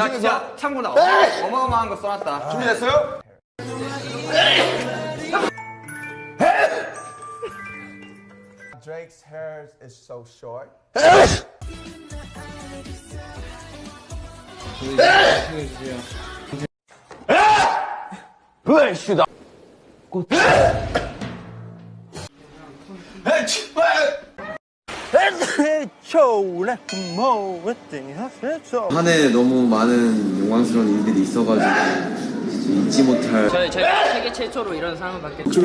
나 진짜 참고로 어마어마한 거 써놨다. 준비됐어요? Drake's hair is so short. 한 해 너무 많은 영광스러운 일들이 있어가지고 진짜 잊지 못할 저희가 세계 최초로 이런 상을 받게 됐죠.